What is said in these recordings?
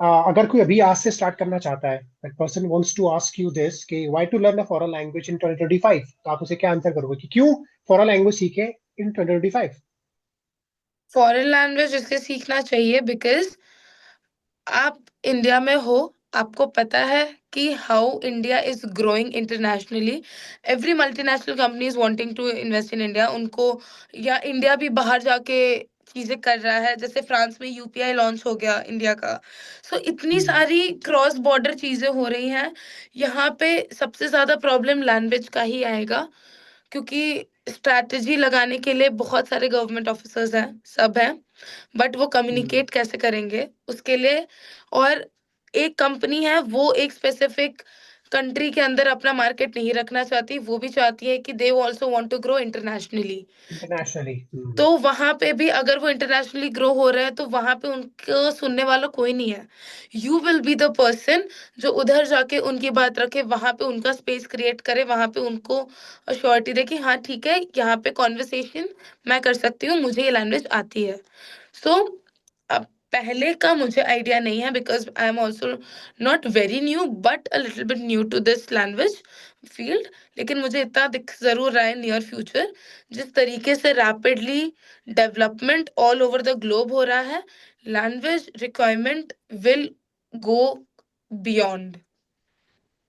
अगर कोई अभी आज से स्टार्ट करना चाहता है, that person wants to ask you this कि why to learn a foreign language in 2025, तो आप उसे क्या आंसर करोगे कि क्यों फॉरेन लैंग्वेज सीखे इन 2025? फॉरेन लैंग्वेज इसलिए सीखना चाहिए बिकॉज आप इंडिया में हो, आपको पता है कि how India is growing internationally. Every multinational company is wanting to invest in India. उनको, या इंडिया भी बाहर जाके चीजें कर रहा है, जैसे फ्रांस में यूपीआई लॉन्च हो गया इंडिया का। सो इतनी हम्म। सारी क्रॉस बॉर्डर चीजें हो रही हैं। यहाँ पे सबसे ज्यादा प्रॉब्लम लैंग्वेज का ही आएगा, क्योंकि स्ट्रैटेजी लगाने के लिए बहुत सारे गवर्नमेंट ऑफिसर्स हैं, सब हैं, बट वो हम्म। कम्युनिकेट कैसे करेंगे उसके लिए। और एक कंपनी है, वो एक स्पेसिफिक कंट्री के अंदर अपना मार्केट नहीं रखना चाहती, वो भी चाहती है कि they also want to grow internationally. Internationally. तो वहां पे भी अगर वो इंटरनेशनली ग्रो हो रहे हैं, तो वहां पे उनको सुनने वाला कोई नहीं है। You will be the person जो उधर जाके उनकी बात रखे, वहां पे उनका स्पेस क्रिएट करे, वहां पे उनको अश्योरिटी दे कि हाँ ठीक है, यहाँ पे कॉन्वर्सेशन मैं कर सकती हूँ, मुझे ये लैंग्वेज आती है। सो अब पहले का मुझे आइडिया नहीं है, because I am also not very new but a little bit new to this language field. लेकिन मुझे इतना दिख जरूर रहा है नियर फ्यूचर, जिस तरीके से rapidly development all over the globe हो रहा है, language requirement will go beyond.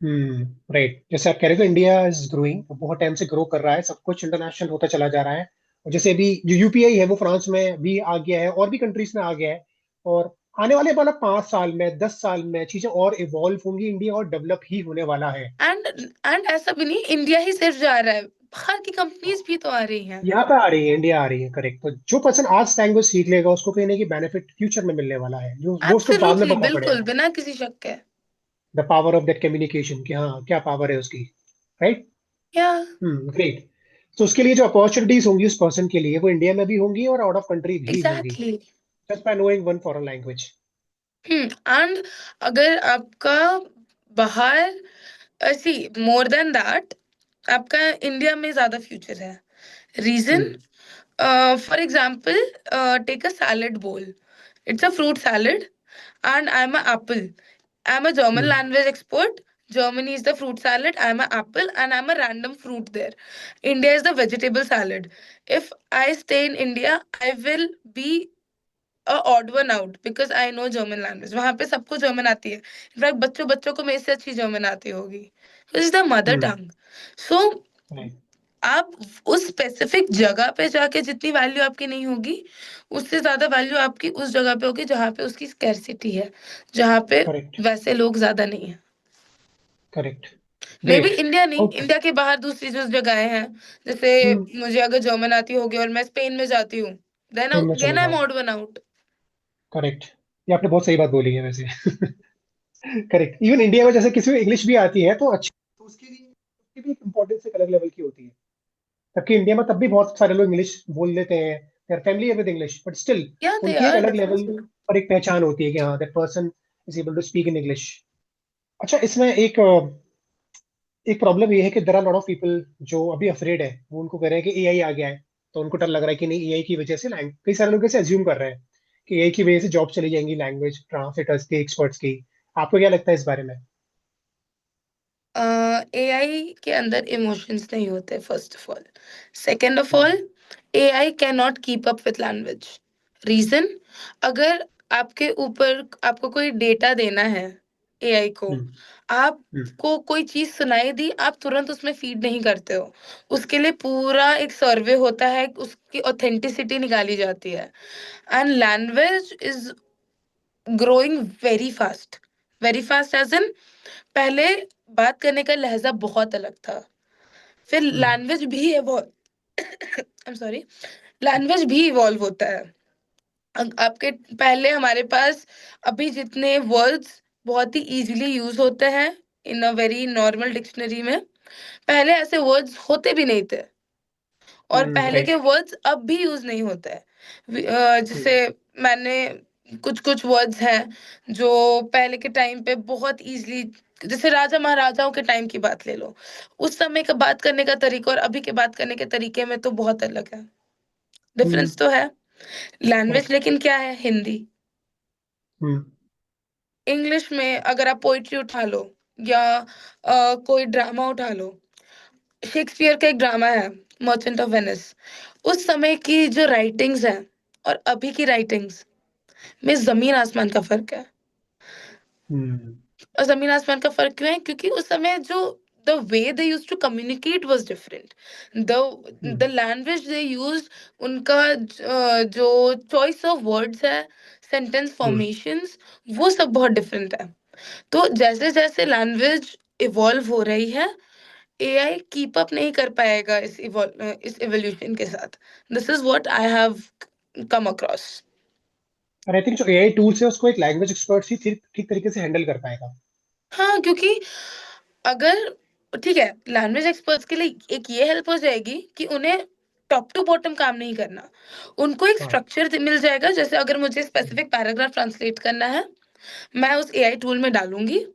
Right, जैसे आप कह रहे थे इंडिया इज ग्रोइंग, बहुत टाइम से ग्रो कर रहा है, सब कुछ इंटरनेशनल होता चला जा रहा है। और जैसे अभी जो यूपीआई है वो फ्रांस में भी आ गया है और भी कंट्रीज में आ गया है। और आने वाले मतलब 5 साल में 10 साल में चीजें और इवॉल्व होंगी, इंडिया और डेवलप ही होने वाला है। एंड एंड ऐसा भी नहीं इंडिया ही सिर्फ जा रहा है, बाहर की कंपनीज भी तो आ रही हैं। यहाँ पे आ रही है, इंडिया आ रही है, करेक्ट। तो जो पर्सन आज लैंग्वेज सीख लेगा उसको कहीं ना कहीं बेनिफिट फ्यूचर में मिलने वाला है, जो वो उसको बाद में एब्सोल्युटली, पता बिल्कुल, पड़ेगा। बिना किसी शक के। The power of that communication, कि हाँ क्या पावर है उसकी। राइट। या ग्रेट। तो उसके लिए जो अपॉर्चुनिटीज होंगी उस पर्सन के लिए, वो इंडिया में भी होंगी और आउट ऑफ कंट्री भी होंगी, exactly. Just by knowing one foreign language. And अगर आपका बाहर, सी मोर देन दैट, आपका इंडिया में ज्यादा फ्यूचर है। Reason, hmm. For example, take a salad bowl, it's a fruit salad, and I'm a apple. I'm a German hmm. language expert. Germany is the fruit salad. I'm a apple and I'm a random fruit there. India is the vegetable salad. If I stay in India, I will be a odd one out because I know German language. वहां पे सबको German आती है, in fact बच्चों बच्चों को मेरे से अच्छी जर्मन आती होगी, is the mother hmm. Tongue. So right. आप उस स्पेसिफिक जगह पे जाके जितनी वैल्यू आपकी नहीं होगी, उससे ज्यादा वैल्यू आपकी उस जगह पे होगी जहाँ पे उसकी स्कैर्सिटी है, जहाँ पे करेक्ट। वैसे लोग ज्यादा नहीं है। Correct. May be great. India नहीं, ओके। इंडिया के बाहर दूसरी जो जगहें हैं, जैसे मुझे अगर जर्मन आती होगी और मैं स्पेन में जाती हूँ, देन स्पेन में अगेन चले आई एम जाओ। Odd one out. करेक्ट। ये आपने बहुत सही बात बोली है वैसे। करेक्ट। इवन इंडिया में जैसे किसी को इंग्लिश भी आती है तो अच्छी, तो उसकी भी इम्पोर्टेंस एक अलग लेवल की होती है। जबकि इंडिया में तब भी बहुत सारे लोग इंग्लिश बोल लेते हैं, their family with English, but still या दे उनकी एक आर अलग लेवल डिफरेंट। पर एक पहचान होती है कि हाँ that person is able to speak in English. अच्छा, इसमें एक प्रॉब्लम ये है कि there are lot of people जो अभी अफ्रेड है, वो उनको कह रहे हैं कि एआई आ गया है, तो उनको डर लग रहा है कि नहीं एआई की वजह से कई सारे लोग ऐसे अज्यूम कर रहे हैं कि एआई की वजह से जॉब चली जाएंगी लैंग्वेज ट्रांसलेटर्स की, एक्सपर्ट्स की। आपको क्या लगता है इस बारे में? एआई के अंदर इमोशंस नहीं होते, first of all. Second of hmm. All, AI can not keep up with language. Reason, अगर आपके ऊपर आपको कोई डेटा देना है एआई को, हम्म। हम्म। आपको कोई चीज सुनाई दी, आप तुरंत उसमें फीड नहीं करते हो। उसके लिए पूरा एक सर्वे होता है, उसकी ऑथेंटिसिटी निकाली जाती है। And language is growing very fast as in, पहले बात करने का लहजा बहुत अलग था, फिर हम्म। लैंग्वेज भी आई एम सॉरी, लैंग्वेज भी इवॉल्व होता है। आपके पहले हमारे पास अभी जितने वर्ड्स बहुत ही इजीली यूज होते हैं इन अ वेरी नॉर्मल डिक्शनरी में, पहले ऐसे वर्ड्स होते भी नहीं थे। और पहले के राइट। वर्ड्स अब भी यूज नहीं होते हैं। जैसे हम्म। मैंने कुछ कुछ वर्ड्स हैं जो पहले के टाइम पे बहुत इजीली, जैसे राजा महाराजाओं के टाइम की बात ले लो, उस समय का बात करने का तरीका और अभी के बात करने के तरीके में तो बहुत अलग है, डिफरेंस तो है। Language correct. लेकिन क्या है, हिंदी। हम्म। इंग्लिश में अगर आप पोइट्री उठा लो या कोई ड्रामा उठा लो, शेक्सपियर का एक ड्रामा है मर्चेंट ऑफ वेनिस। उस समय की जो राइटिंग्स हैं और अभी की राइटिंग्स में जमीन आसमान का फर्क है। हम्म। और जमीन आसमान का फर्क क्यों है? क्योंकि उस समय जो the way they use to communicate was different. The hmm. Language they use, उनका जो चॉइस ऑफ वर्ड्स है, सेंटेंस हम्म। फॉर्मेशंस, वो सब बहुत डिफरेंट है। तो जैसे जैसे लैंग्वेज इवॉल्व हो रही है, एआई कीप अप नहीं कर पाएगा इस इवोल्यूशन के साथ। This is what I have come across. और आई थिंक जो एआई टूल्स है उसको एक लैंग्वेज एक्सपर्ट ही ठीक ठीक तरीके से हैंडल कर पाएगा। हाँ, क्योंकि अगर ठीक है, लैंग्वेज एक्सपर्ट्स के लिए एक ये हेल्प हो जाएगी कि उन्हें टॉप टू बॉटम काम नहीं करना। उनको एक हाँ। स्ट्रक्चर मिल जाएगा। जैसे अगर मुझे हम्म। स्पेसिफिक पैराग्राफ ट्रांसलेट करना है, मैं उस एआई टूल में डालूंगी,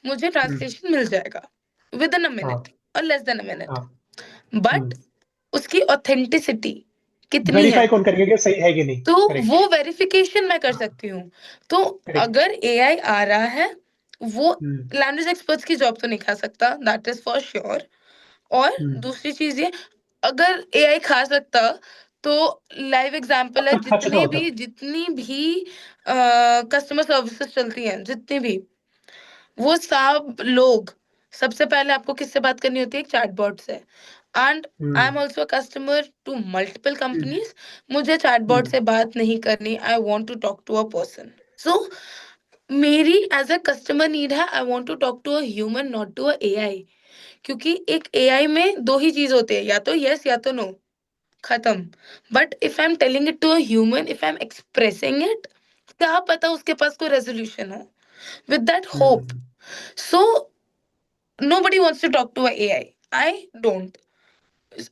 मुझे हम्म। ट्रांसलेशन मिल जाएगा विद इन अ मिनट हाँ। और लेस देन अ मिनट। हाँ। बट हम्म। उसकी ऑथेंटिसिटी कितनी है, वेरीफाई कौन करेंगे कि सही है कि नहीं? तो करेक्ट। वो वेरिफिकेशन मैं कर हाँ। सकती हूँ। तो करेक्ट। अगर एआई आ रहा है, वो हम्म। लैंग्वेज एक्सपर्ट्स की जॉब तो नहीं खा सकता, दैट इज फॉर श्योर। और हम्म। दूसरी चीज ये, अगर एआई खा सकता, तो लाइव एग्जांपल है, अच्छा होता। जितनी भी कस्टमर सर्विसेज चलती हैं, जितनी भी, वो सब लोग, सबसे पहले आपको किससे बात करनी होती है? एक चैटबॉट से। And I hmm. Am also customer to multiple hmm. Companies. मुझे चैटबॉट हम्म। से बात नहीं करनी, I want to talk to a person. So मेरी एज अ कस्टमर नीड है, I want to talk to a human, not to a AI. क्योंकि एक AI में दो ही चीज होते हैं, या तो यस या तो नो, खत्म। But if I am telling it to a human, if I am expressing it, क्या पता उसके पास कोई रेजोल्यूशन हो, with that hope. Hmm. So nobody wants to talk to a AI. I don't.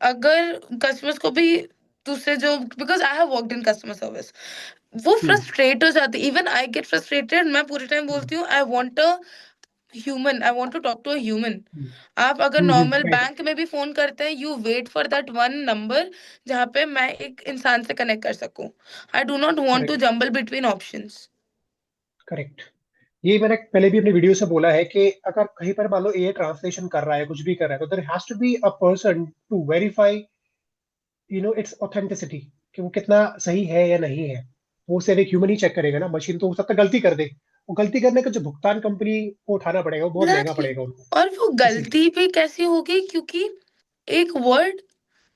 अगर customers को भी दूसरे जो, because I have worked in customer service, वो हम्म। फ्रस्ट्रेट हो जाते, इवन आई गेट फ्रस्ट्रेटेड। मैं पूरे टाइम हम्म। बोलती हूँ I want a human, I want to talk to a human. आप अगर नॉर्मल राइट। बैंक में भी फोन करते हैं, you wait for that one number जहाँ पे मैं एक इंसान से कनेक्ट कर सकूं। I do not want to correct. Jumble between options. Correct. ये मैंने पहले भी अपने वीडियो से बोला है कि अगर कहीं पर मान लो ए ट्रांसलेशन कर रहा है, कुछ भी कर रहा है, तो there has to be a person to verify its authenticity, कि वो कितना सही है या नहीं है। वो सिर्फ एक ह्यूमन ही चेक करेगा ना, मशीन तो हो सकता है गलती कर दे। वो गलती करने का जो भुगतान कंपनी को उठाना पड़ेगा वो बहुत महंगा एग्जैक्टली। पड़ेगा उनको। और वो इसीलिए गलती भी कैसी होगी? क्योंकि एक वर्ड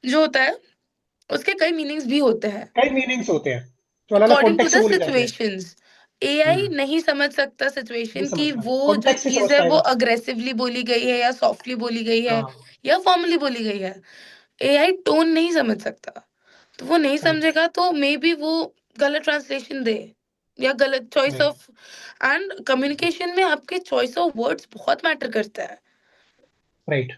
जो होता है, उसके कई मीनिंग्स भी होते हैं कई मीनिंग्स होते हैं जो अलग अलग अकॉर्डिंग टू कॉन्टेक्स्ट से द बोले जाते हैं। सिचुएशंस। एआई हम्म। नहीं समझ सकता नहीं सिचुएशन समझ की, पाएगा, वो जो कॉन्टेक्स्ट नहीं समझ चीज है वो पाएगा। अग्रेसिवली बोली गई है या सॉफ्टली बोली गई है हाँ। या फॉर्मली बोली गई है। एआई टोन नहीं समझ सकता। तो वो नहीं करेक्ट। समझेगा, तो मे बी वो गलत ट्रांसलेशन दे या गलत choice right. Of. And communication में आपके चॉइस ऑफ वर्ड्स बहुत मैटर करता है। राइट।